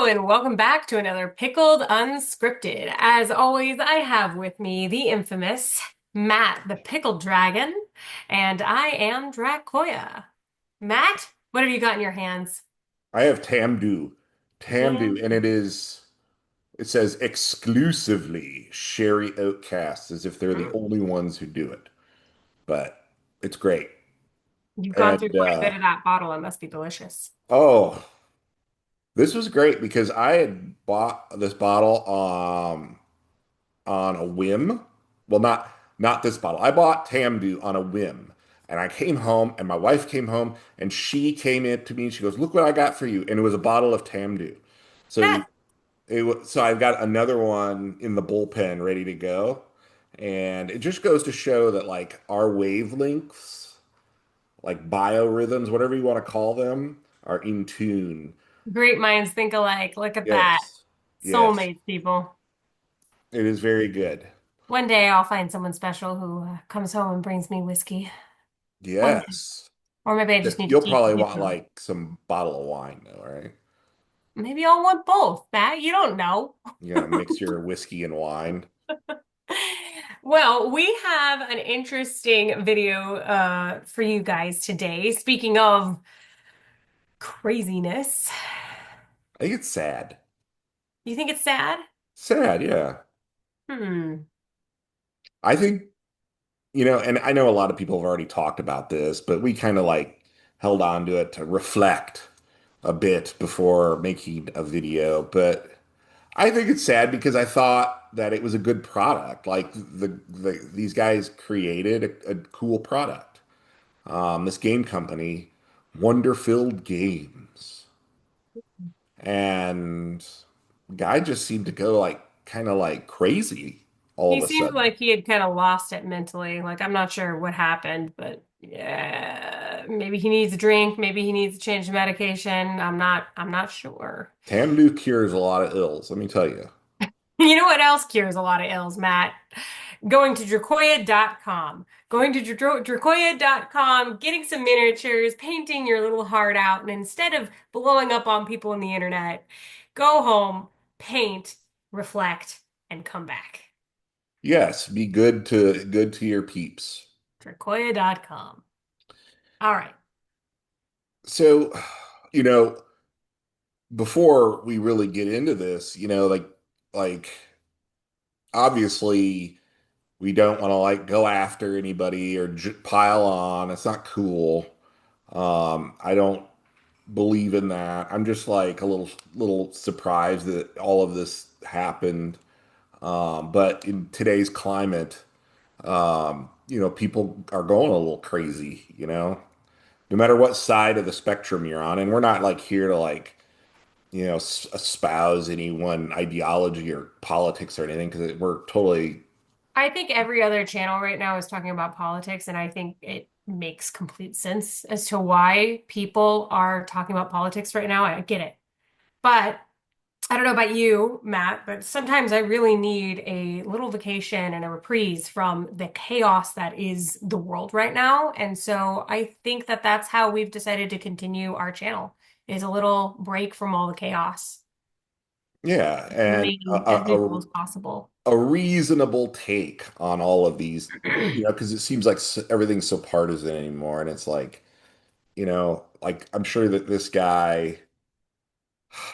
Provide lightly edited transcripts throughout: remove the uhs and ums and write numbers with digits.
and welcome back to another Pickled Unscripted. As always, I have with me the infamous Matt, the Pickled Dragon, and I am Dracoya. Matt, what have you got in your hands? I have Tamdu, and Tam. it says exclusively Sherry Oak Cast, as if they're the Mm. only ones who do it. But it's great. You've gone through And quite a bit of that bottle. It must be delicious. oh, this was great because I had bought this bottle on a whim. Well, not this bottle. I bought Tamdu on a whim. And I came home and my wife came home and she came in to me and she goes, "Look what I got for you." And it was a bottle of Tamdu. So so I've got another one in the bullpen ready to go. And it just goes to show that like our wavelengths, like biorhythms, whatever you want to call them, are in tune. Great minds think alike. Look at that. Yes. Yes. Soulmates, people. It is very good. One day I'll find someone special who comes home and brings me whiskey. One day. Yes. Or maybe I just need to You'll keep probably you want know. like some bottle of wine though, right? Maybe I'll want both, Matt. You don't know. You gotta mix your whiskey and wine. Well, we have an interesting video for you guys today. Speaking of craziness, I think it's sad. you think it's sad? Sad, yeah. Hmm. I think and I know a lot of people have already talked about this, but we kind of like held on to it to reflect a bit before making a video. But I think it's sad because I thought that it was a good product. Like these guys created a cool product. This game company, Wonderfilled Games, and guy just seemed to go like kind of like crazy all He of a seems sudden. like he had kind of lost it mentally. Like I'm not sure what happened, but yeah, maybe he needs a drink, maybe he needs to change the medication. I'm not sure. Tamdu cures a lot of ills, let me tell you. You know what else cures a lot of ills, Matt? Going to Dracoya.com. Going to Dracoya.com, getting some miniatures, painting your little heart out, and instead of blowing up on people on the internet, go home, paint, reflect, and come back. Yes, be good to your peeps. Dracoya.com. All right. So, you know, before we really get into this, like obviously we don't want to like go after anybody or j pile on. It's not cool. I don't believe in that. I'm just like a little surprised that all of this happened. But in today's climate, people are going a little crazy. No matter what side of the spectrum you're on. And we're not like here to like, espouse any one ideology or politics or anything because we're totally, I think every other channel right now is talking about politics, and I think it makes complete sense as to why people are talking about politics right now. I get it. But I don't know about you, Matt, but sometimes I really need a little vacation and a reprise from the chaos that is the world right now. And so I think that that's how we've decided to continue our channel, is a little break from all the chaos, yeah, and remaining as neutral as possible. a reasonable take on all of these, because it seems like everything's so partisan anymore. And it's like, like I'm sure that this guy,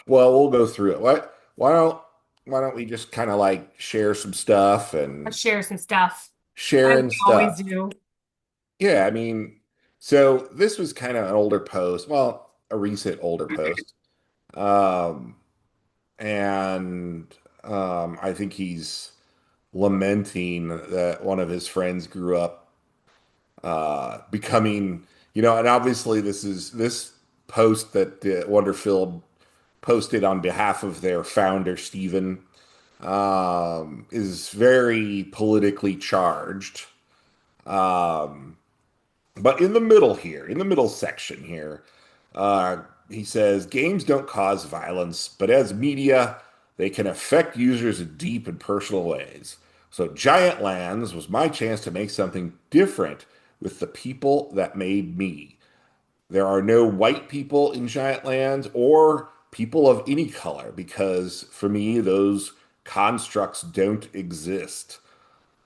well, we'll go through it. Why don't we just kind of like share some stuff and Let's share some stuff, as sharing we always stuff? do. Yeah, I mean, so this was kind of an older post, well, a recent older post. Um, and I think he's lamenting that one of his friends grew up becoming, and obviously this post that Wonderfield posted on behalf of their founder, Stephen, is very politically charged. Um, but in the middle section here, uh, he says games don't cause violence, but as media, they can affect users in deep and personal ways. So Giant Lands was my chance to make something different with the people that made me. There are no white people in Giant Lands or people of any color because for me, those constructs don't exist.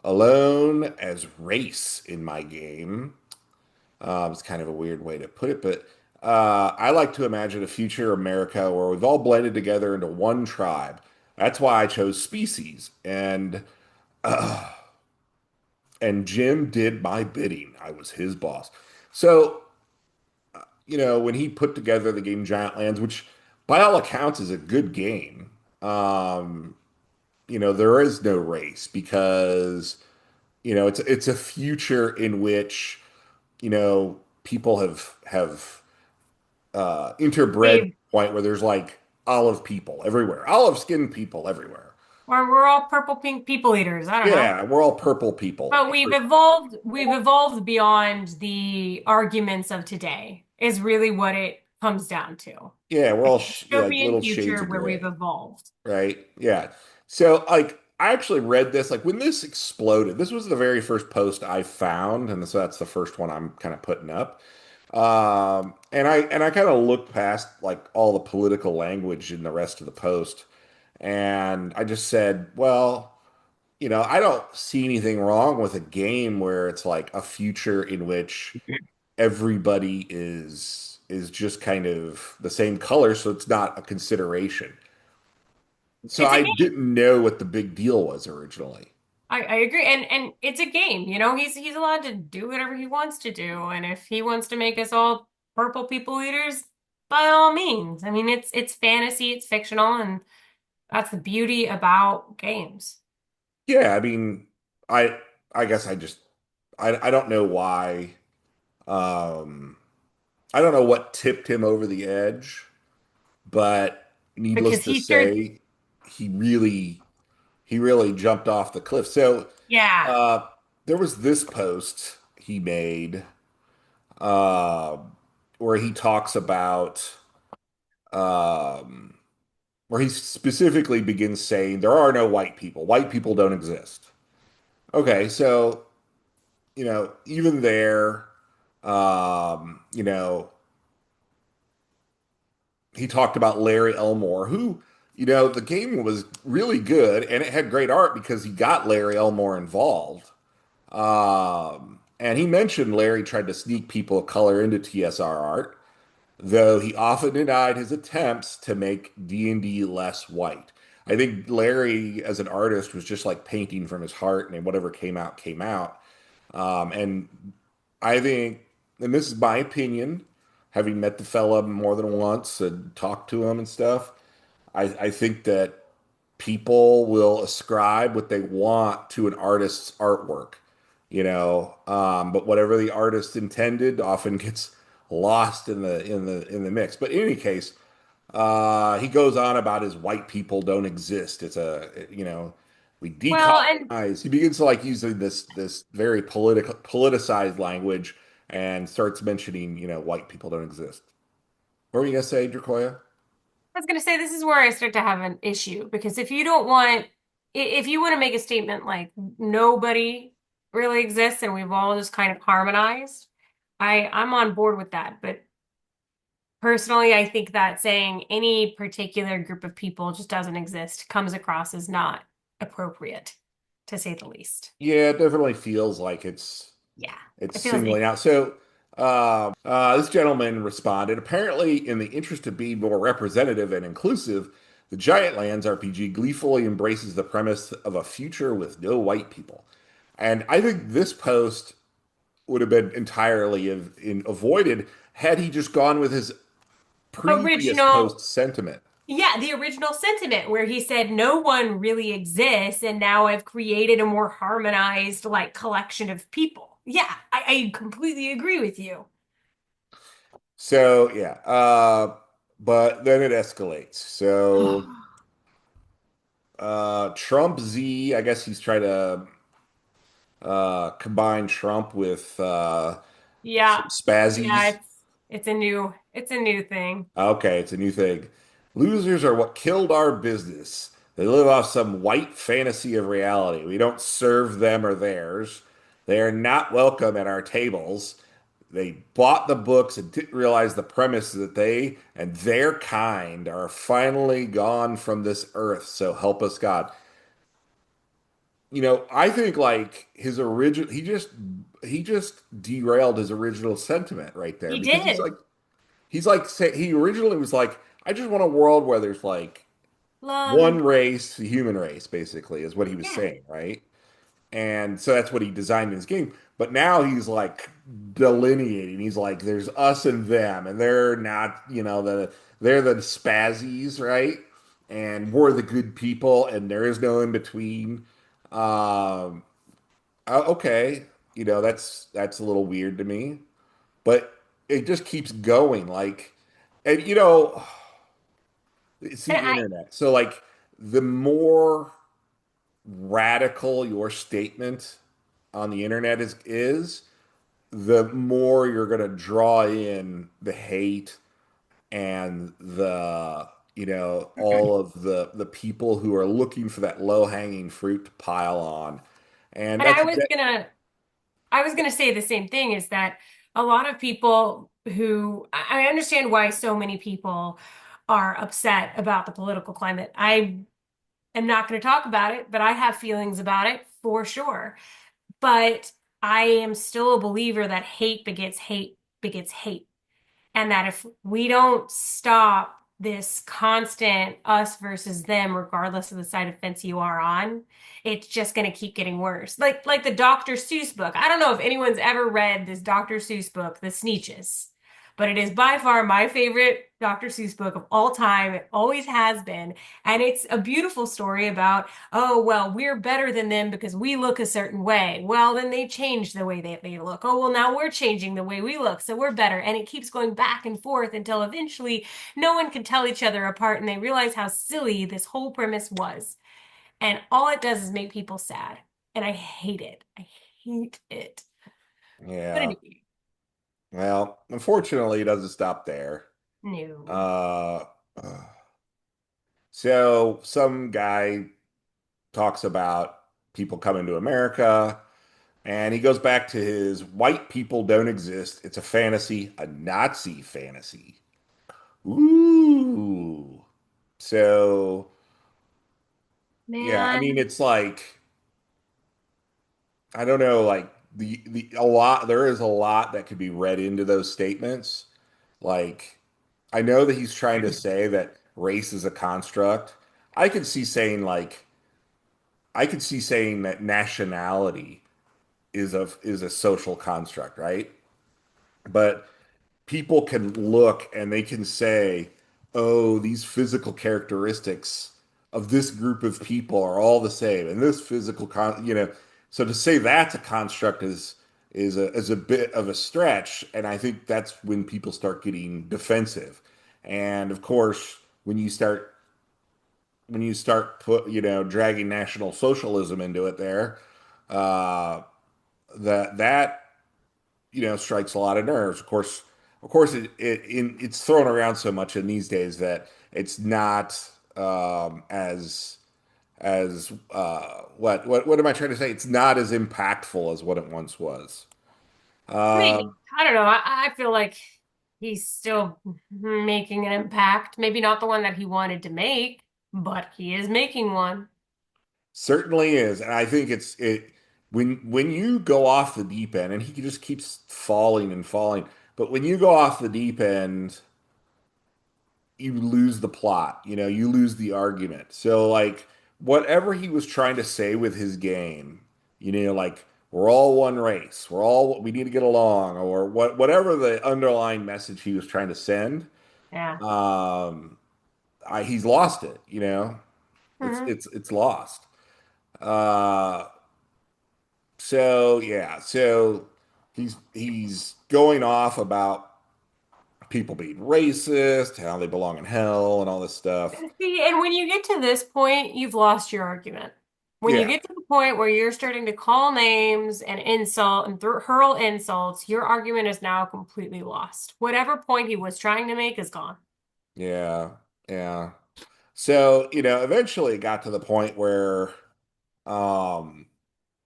Alone as race in my game. It's kind of a weird way to put it, but I like to imagine a future America where we've all blended together into one tribe. That's why I chose species. And Jim did my bidding. I was his boss. So, when he put together the game Giant Lands, which by all accounts is a good game, um, there is no race because, it's a future in which, people have interbred to Wait, the point where there's like olive people everywhere, olive skinned people everywhere. we're all purple pink people eaters. I don't know. Yeah, we're all purple people. But we've evolved beyond the arguments of today, is really what it comes down to. Yeah, we're A all yeah, like dystopian little shades future of where we've gray, evolved. right? Yeah. So like I actually read this like when this exploded. This was the very first post I found, and so that's the first one I'm kind of putting up. And I kind of looked past like all the political language in the rest of the post, and I just said, well, I don't see anything wrong with a game where it's like a future in which everybody is just kind of the same color, so it's not a consideration. So It's a I game. didn't know what the big deal was originally. I agree. And it's a game, he's allowed to do whatever he wants to do. And if he wants to make us all purple people eaters, by all means. I mean, it's fantasy, it's fictional, and that's the beauty about games. Yeah, I mean, I I guess I don't know why. Um, I don't know what tipped him over the edge, but needless Because to he started, say, he really he really jumped off the cliff. So yeah. uh, there was this post he made uh, where he talks about um, where he specifically begins saying there are no white people. White people don't exist. Okay, so even there, you know, he talked about Larry Elmore, who, the game was really good and it had great art because he got Larry Elmore involved. And he mentioned Larry tried to sneak people of color into TSR art, though he often denied his attempts to make D&D less white. I think Larry, as an artist, was just like painting from his heart, and whatever came out, came out. And I think, and this is my opinion, having met the fella more than once and talked to him and stuff, I think that people will ascribe what they want to an artist's artwork, but whatever the artist intended often gets lost in the mix. But in any case, he goes on about his white people don't exist. We Well, and decolonize. He begins to like using this very politicized language and starts mentioning, white people don't exist. What were you gonna say, Dracoya? I was going to say this is where I start to have an issue because if you don't want, if you want to make a statement like nobody really exists and we've all just kind of harmonized, I'm on board with that. But personally, I think that saying any particular group of people just doesn't exist comes across as not appropriate, to say the least. Yeah, it definitely feels like Yeah, it's it feels singling icky. out. So this gentleman responded, apparently, in the interest of being more representative and inclusive, the Giant Lands RPG gleefully embraces the premise of a future with no white people. And I think this post would have been entirely avoided had he just gone with his previous Original post sentiment. Yeah, the original sentiment where he said no one really exists, and now I've created a more harmonized like collection of people. Yeah, I completely agree with you. So yeah, but then it escalates. So Trump Z, I guess he's trying to combine Trump with some Yeah, yeah, spazzies. it's a new thing. Okay, it's a new thing. Losers are what killed our business. They live off some white fantasy of reality. We don't serve them or theirs. They are not welcome at our tables. they bought the books and didn't realize the premise that they and their kind are finally gone from this earth. So help us God. I think like his original, he just derailed his original sentiment right there He because did. he originally was like, I just want a world where there's like Love one and race, the human race, basically, is what he was yeah. saying, right? And so that's what he designed in his game. But now he's like delineating. He's like, there's us and them, and they're not, they're the spazzies, right? And we're the good people, and there is no in between. Um, okay, that's a little weird to me, but it just keeps going. Like, and it's And the internet. So like, the more radical your statement on the internet is, the more you're going to draw in the hate and all of the people who are looking for that low-hanging fruit to pile on. And and that's I was gonna say the same thing is that a lot of people who I understand why so many people are upset about the political climate. I am not going to talk about it, but I have feelings about it for sure. But I am still a believer that hate begets hate. And that if we don't stop this constant us versus them, regardless of the side of fence you are on, it's just going to keep getting worse. Like the Dr. Seuss book. I don't know if anyone's ever read this Dr. Seuss book, The Sneetches, but it is by far my favorite Dr. Seuss book of all time. It always has been. And it's a beautiful story about, oh, well, we're better than them because we look a certain way. Well, then they changed the way they look. Oh, well, now we're changing the way we look, so we're better. And it keeps going back and forth until eventually no one can tell each other apart and they realize how silly this whole premise was. And all it does is make people sad. And I hate it. I hate it. But yeah. anyway, Well, unfortunately, it doesn't stop there. no. Uh, uh, so some guy talks about people coming to America, and he goes back to his white people don't exist. It's a fantasy, a Nazi fantasy. Ooh. So, yeah, I mean, Man, it's like, I don't know, like there is a lot that could be read into those statements. Like, I know that he's trying to say that race is a construct. I could see saying like, I could see saying that nationality is a social construct, right? But people can look and they can say, oh, these physical characteristics of this group of people are all the same, and this so to say that's a construct is a bit of a stretch, and I think that's when people start getting defensive. And of course, when you start dragging National Socialism into it there, uh, that strikes a lot of nerves. Of course, it's thrown around so much in these days that it's not as what am I trying to say? It's not as impactful as what it once was. I mean, Um, I don't know. I feel like he's still making an impact. Maybe not the one that he wanted to make, but he is making one. Certainly is, and I think when you go off the deep end, and he just keeps falling and falling. But when you go off the deep end, you lose the plot, you lose the argument. So like whatever he was trying to say with his game, like we're all one race, we need to get along, or whatever the underlying message he was trying to send, Yeah. um, he's lost it, it's Hmm. it's it's lost. Uh, so yeah, so he's going off about people being racist, how they belong in hell, and all this stuff. See, and when you get to this point, you've lost your argument. When you Yeah. get to the point where you're starting to call names and insult and hurl insults, your argument is now completely lost. Whatever point he was trying to make is gone. Yeah, yeah. So, eventually it got to the point where um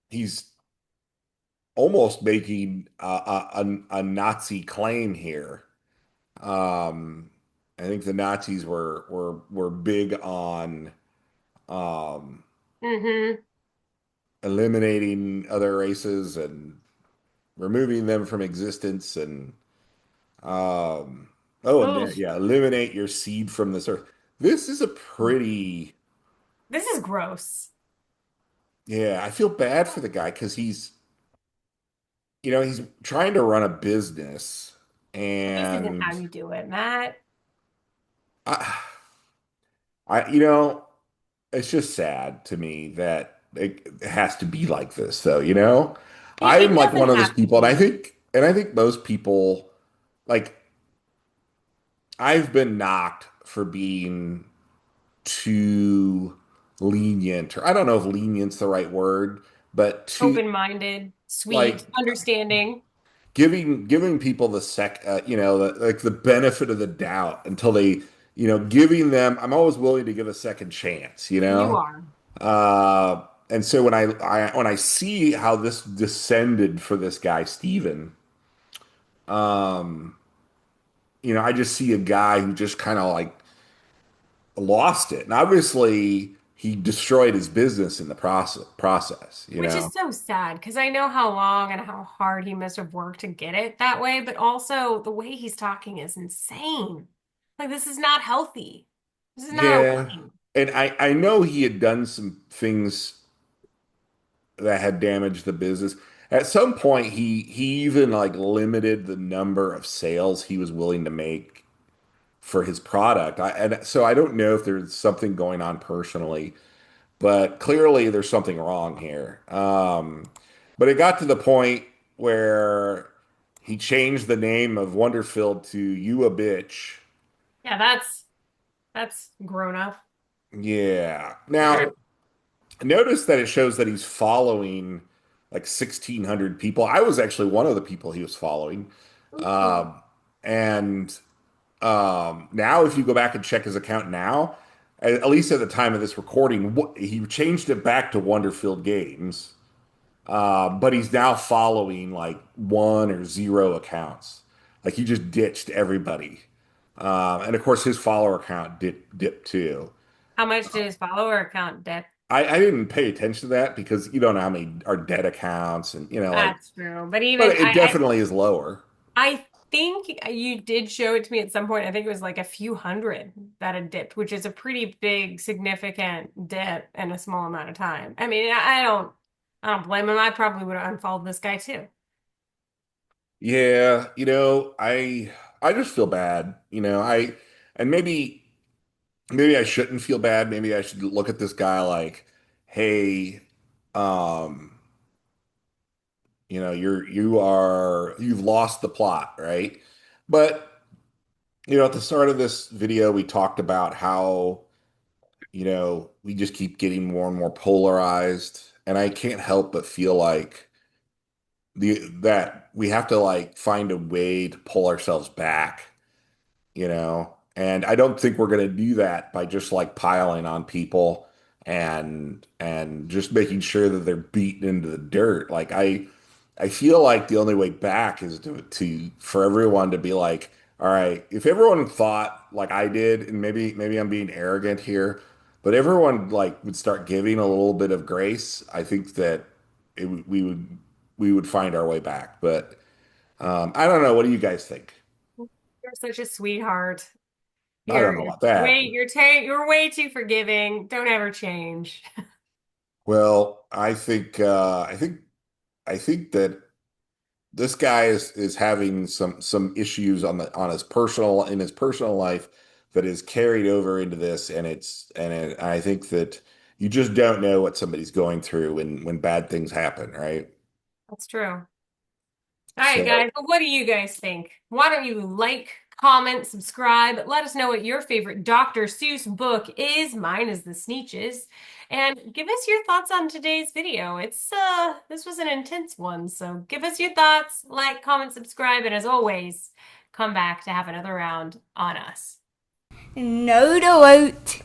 he's almost making a Nazi claim here. I think the Nazis were big on um, Hmm. eliminating other races and removing them from existence and um, oh, and Oh, then, yeah, eliminate your seed from this earth. This is a pretty, this is gross. yeah, I feel bad for the guy because he's trying to run a business But this isn't and how you do it, Matt. I, it's just sad to me that it has to be like this, though, It I'm like one doesn't of those have to people, and I be. think, and I think most people, like, I've been knocked for being too lenient, or I don't know if lenient's the right word, but too Open-minded, like sweet, understanding. giving people the like the benefit of the doubt until they, giving them. I'm always willing to give a second chance, You are. And so when I see how this descended for this guy Steven, um, I just see a guy who just kind of like lost it. And obviously he destroyed his business in the process. Which is so sad because I know how long and how hard he must have worked to get it that way, but also the way he's talking is insane. Like, this is not healthy. This is not Yeah. okay. And I know he had done some things that had damaged the business. At some point he even like limited the number of sales he was willing to make for his product. And so I don't know if there's something going on personally, but clearly there's something wrong here. But it got to the point where he changed the name of Wonderfilled to You a Bitch. Yeah, that's grown up. Yeah. Now, notice that it shows that he's following like 1,600 people. I was actually one of the people he was following. Ooh. Um, and Now, if you go back and check his account now, at least at the time of this recording, he changed it back to Wonderfield Games. But he's now following like one or zero accounts. Like he just ditched everybody. And of course, his follower count dipped too. How much did his follower count dip? I didn't pay attention to that because you don't know how many are dead accounts and like, That's true. But but even it definitely is lower. I think you did show it to me at some point. I think it was like a few hundred that had dipped, which is a pretty big, significant dip in a small amount of time. I mean, I don't blame him. I probably would have unfollowed this guy too. Yeah, I just feel bad. And maybe I shouldn't feel bad. Maybe I should look at this guy like, hey, um, you've lost the plot, right? But at the start of this video, we talked about how, we just keep getting more and more polarized, and I can't help but feel like that we have to like find a way to pull ourselves back, and I don't think we're going to do that by just like piling on people and just making sure that they're beaten into the dirt. Like I feel like the only way back is to for everyone to be like, all right, if everyone thought like I did, and maybe I'm being arrogant here, but everyone like would start giving a little bit of grace, I think that we would find our way back. But I don't know. What do you guys think? You're such a sweetheart. I don't know about that. You're way too forgiving. Don't ever change. Well, I think that this guy is having some issues on his personal life that is carried over into this, I think that you just don't know what somebody's going through when bad things happen, right? That's true. All right, So, guys. Well, what do you guys think? Why don't you like, comment, subscribe? Let us know what your favorite Dr. Seuss book is. Mine is The Sneetches. And give us your thoughts on today's video. This was an intense one, so give us your thoughts, like, comment, subscribe, and as always, come back to have another round on us. No doubt.